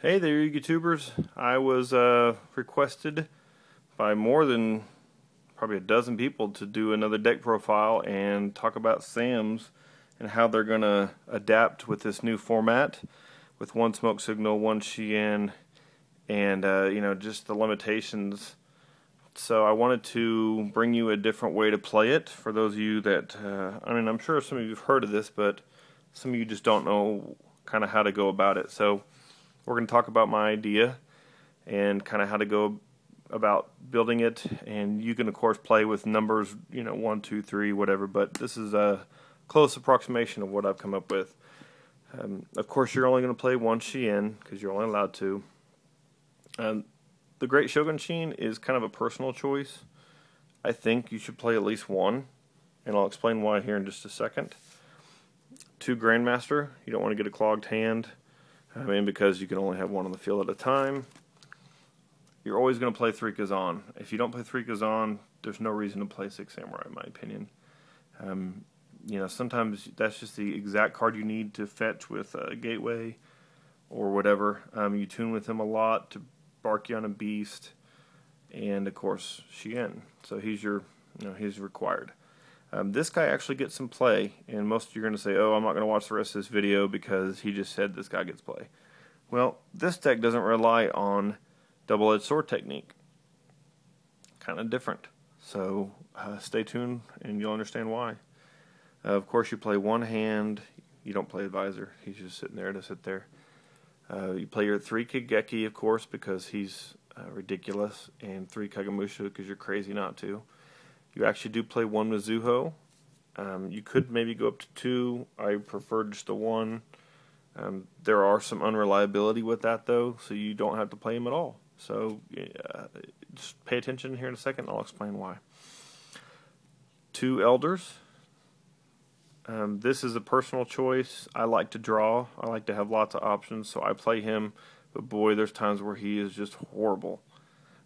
Hey there, you YouTubers. I was requested by more than probably a dozen people to do another deck profile and talk about SAMs and how they're going to adapt with this new format with one smoke signal, one Shein, and just the limitations. So I wanted to bring you a different way to play it for those of you that, I'm sure some of you have heard of this, but some of you just don't know kind of how to go about it. So we're going to talk about my idea and kind of how to go about building it, and you can of course play with numbers, 1, 2, 3, whatever, but this is a close approximation of what I've come up with. Of course you're only going to play one Shein because you're only allowed to. The Great Shogun Shein is kind of a personal choice. I think you should play at least one, and I'll explain why here in just a second. 2 Grandmaster, you don't want to get a clogged hand. Because you can only have one on the field at a time. You're always going to play 3 Kazan. If you don't play 3 Kazan, there's no reason to play 6 Samurai, in my opinion. Sometimes that's just the exact card you need to fetch with a Gateway or whatever. You tune with him a lot to bark you on a beast, and of course Shein. So he's he's required. This guy actually gets some play, and most of you are going to say, oh, I'm not going to watch the rest of this video because he just said this guy gets play. Well, this deck doesn't rely on double-edged sword technique. Kind of different. So stay tuned and you'll understand why. Of course, you play one hand. You don't play advisor. He's just sitting there to sit there. You play your 3 Kigeki, of course, because he's ridiculous, and 3 Kagemusha because you're crazy not to. You actually do play 1 Mizuho. You could maybe go up to 2. I prefer just the 1. There are some unreliability with that, though, so you don't have to play him at all. So just pay attention here in a second, and I'll explain why. 2 Elders. This is a personal choice. I like to draw. I like to have lots of options, so I play him. But boy, there's times where he is just horrible.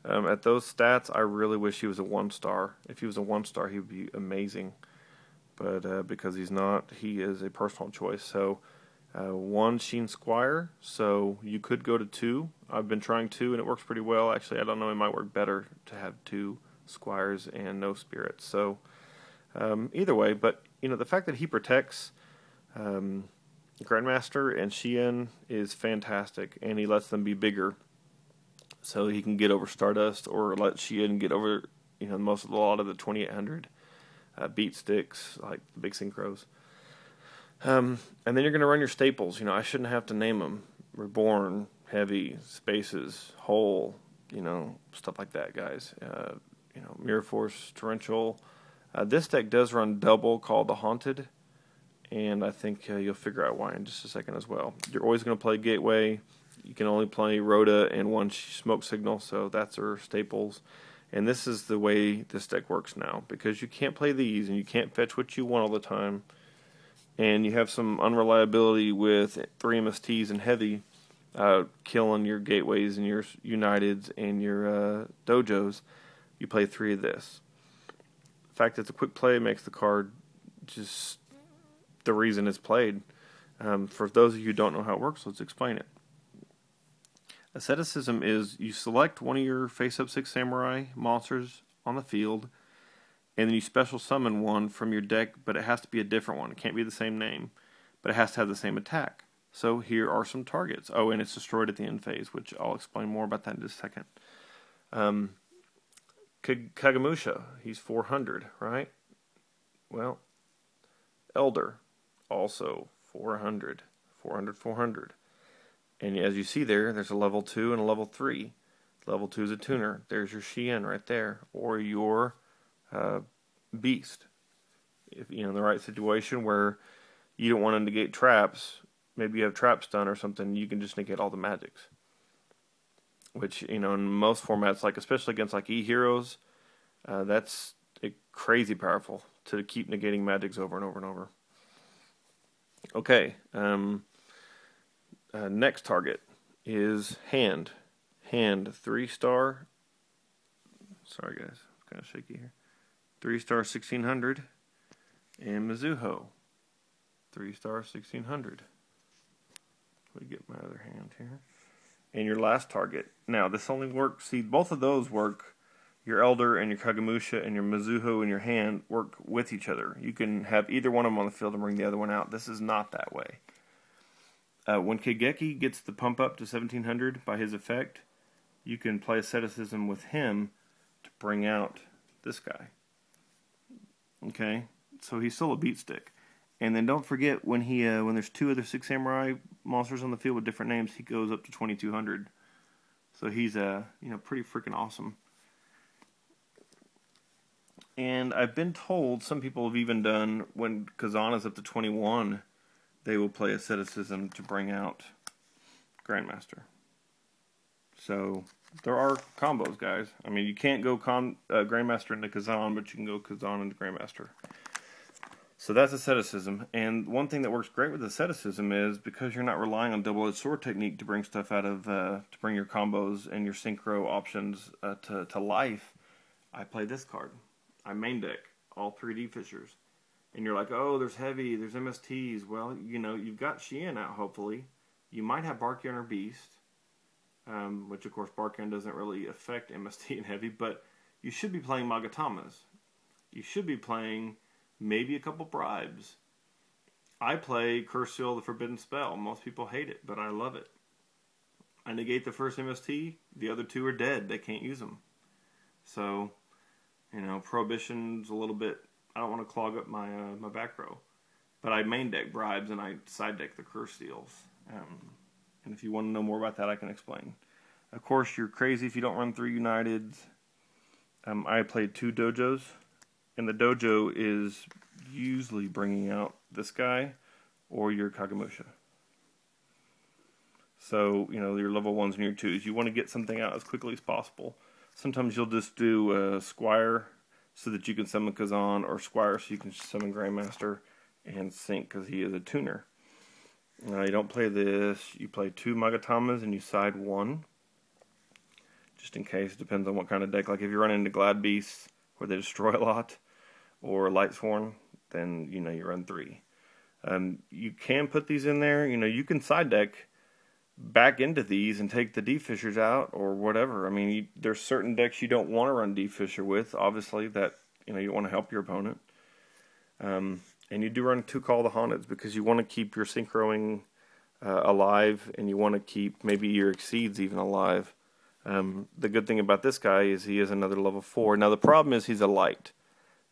At those stats, I really wish he was a 1-star. If he was a 1-star, he would be amazing. But because he's not, he is a personal choice. So 1 Sheen Squire, so you could go to 2. I've been trying 2, and it works pretty well. Actually, I don't know, it might work better to have 2 Squires and no Spirits. So either way, but the fact that he protects Grandmaster and Shein is fantastic, and he lets them be bigger. So he can get over Stardust, or let Shein get over, a lot of the 2800 beat sticks, like the big synchros. And then you're going to run your staples. I shouldn't have to name them. Reborn, Heavy, Spaces, Whole, stuff like that, guys. Mirror Force, Torrential. This deck does run double, called the Haunted, and I think you'll figure out why in just a second as well. You're always going to play Gateway. You can only play Rhoda and 1 Smoke Signal, so that's our staples. And this is the way this deck works now, because you can't play these, and you can't fetch what you want all the time. And you have some unreliability with 3 MSTs and Heavy, killing your Gateways and your Uniteds and your Dojos. You play 3 of this. The fact that it's a quick play makes the card just the reason it's played. For those of you who don't know how it works, let's explain it. Asceticism is you select one of your face-up 6 Samurai monsters on the field, and then you special summon one from your deck, but it has to be a different one. It can't be the same name, but it has to have the same attack. So here are some targets. Oh, and it's destroyed at the end phase, which I'll explain more about that in just a second. Kagemusha, he's 400, right? Well, Elder, also 400, 400, 400. And as you see there's a level 2 and a level 3. Level 2 is a tuner. There's your Shein right there, or your Beast. If in the right situation where you don't want to negate traps, maybe you have trap stun or something, you can just negate all the magics. Which in most formats, like especially against like E-Heroes, that's crazy powerful to keep negating magics over and over and over. Okay. Next target is Hand. Hand, 3-star. Sorry guys, it's kind of shaky here. 3-star 1600. And Mizuho, 3-star 1600. Let me get my other hand here. and your last target. Now, this only works, see, both of those work. Your Elder and your Kagemusha and your Mizuho in your hand work with each other. You can have either one of them on the field and bring the other one out. This is not that way. When Kageki gets the pump up to 1700 by his effect, you can play Asceticism with him to bring out this guy. Okay? So he's still a beat stick. And then don't forget, when when there's two other Six Samurai monsters on the field with different names, he goes up to 2200. So he's pretty freaking awesome. And I've been told, some people have even done, when Kazana's up to 21, they will play Asceticism to bring out Grandmaster. So there are combos, guys. I mean, you can't go Grandmaster into Kazan, but you can go Kazan into Grandmaster. So that's Asceticism. And one thing that works great with Asceticism is, because you're not relying on double-edged sword technique to bring stuff out of, to bring your combos and your synchro options to life, I play this card. I main deck all 3D fissures. And you're like, oh, there's heavy, there's MSTs. Well, you've got Shien out, hopefully. You might have Barkion or Beast, which, of course, Barkion doesn't really affect MST and heavy, but you should be playing Magatamas. You should be playing maybe a couple Bribes. I play Curse Seal, the Forbidden Spell. Most people hate it, but I love it. I negate the first MST, the other two are dead. They can't use them. So, Prohibition's a little bit, I don't want to clog up my my back row. But I main deck Bribes and I side deck the Curse Seals. And if you want to know more about that, I can explain. Of course, you're crazy if you don't run 3 Uniteds. I played 2 Dojos. And the Dojo is usually bringing out this guy or your Kagemusha. So, your level 1s and your 2s. You want to get something out as quickly as possible. Sometimes you'll just do Squire so that you can summon Kazan, or Squire so you can summon Grandmaster and Sync because he is a tuner. You don't play this. You play 2 Magatamas and you side 1. Just in case. Depends on what kind of deck. Like if you run into Glad Beasts where they destroy a lot, or Lightsworn, then you run 3. You can put these in there. You can side deck back into these and take the D-Fishers out or whatever. I mean, there's certain decks you don't want to run D-Fisher with, obviously, that you want to help your opponent. And you do run 2 Call the Haunteds because you want to keep your synchroing alive, and you want to keep maybe your Exceeds even alive. The good thing about this guy is he is another level 4. Now the problem is he's a light.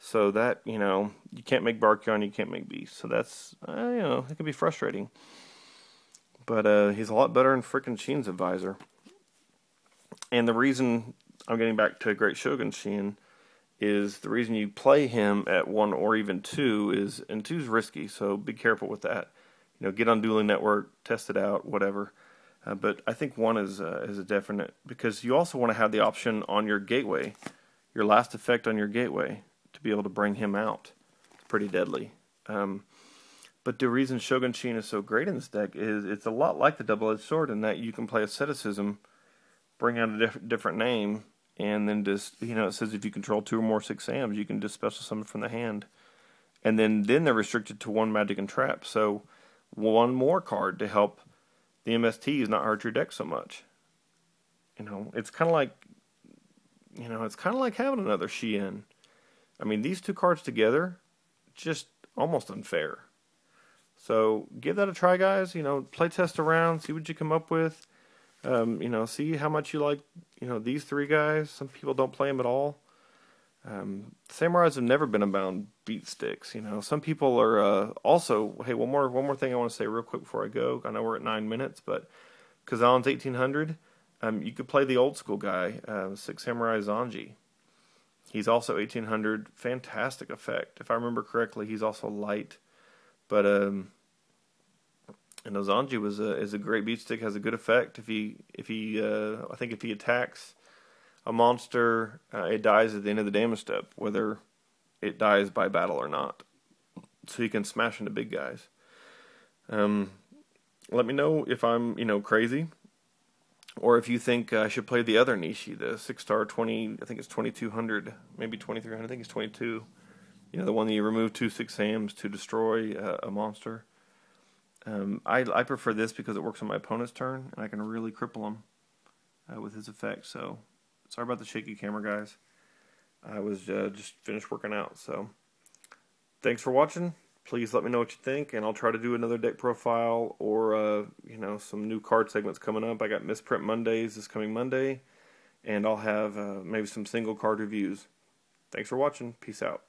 So that, you can't make Barkion, you can't make Beast. So that's, it can be frustrating. But he's a lot better than frickin' Shien's Advisor. And the reason I'm getting back to Great Shogun Shien is the reason you play him at 1 or even 2 is, and 2's risky, so be careful with that. Get on Dueling Network, test it out, whatever. But I think 1 is a definite, because you also want to have the option on your gateway, your last effect on your gateway, to be able to bring him out. It's pretty deadly. But the reason Shogun Shien is so great in this deck is it's a lot like the Double-Edged Sword in that you can play Asceticism, bring out a different name, and then just, it says if you control 2 or more 6 Sams, you can just special summon from the hand. And then they're restricted to 1 Magic and Trap. So 1 more card to help the MSTs not hurt your deck so much. It's kind of like, having another Shien. I mean, these 2 cards together, just almost unfair. So give that a try, guys. Play test around, see what you come up with. See how much you like, these 3 guys. Some people don't play them at all. Samurais have never been about beat sticks. Some people are also. Hey, one more thing I want to say real quick before I go. I know we're at 9 minutes, but Kazan's 1800. You could play the old school guy, Six Samurai Zanji. He's also 1800. Fantastic effect. If I remember correctly, he's also light. But and Zanji is a great beat stick. Has a good effect. I think if he attacks a monster, it dies at the end of the damage step, whether it dies by battle or not. So you can smash into big guys. Let me know if I'm crazy, or if you think I should play the other Nishi, the 6-star 20. I think it's 2200, maybe 2300. I think it's 22. The one that you remove 2 6 Sams to destroy a monster. I prefer this because it works on my opponent's turn, and I can really cripple him with his effect. So sorry about the shaky camera, guys. I was just finished working out. So thanks for watching. Please let me know what you think, and I'll try to do another deck profile or you know, some new card segments coming up. I got Misprint Mondays this coming Monday, and I'll have maybe some single card reviews. Thanks for watching. Peace out.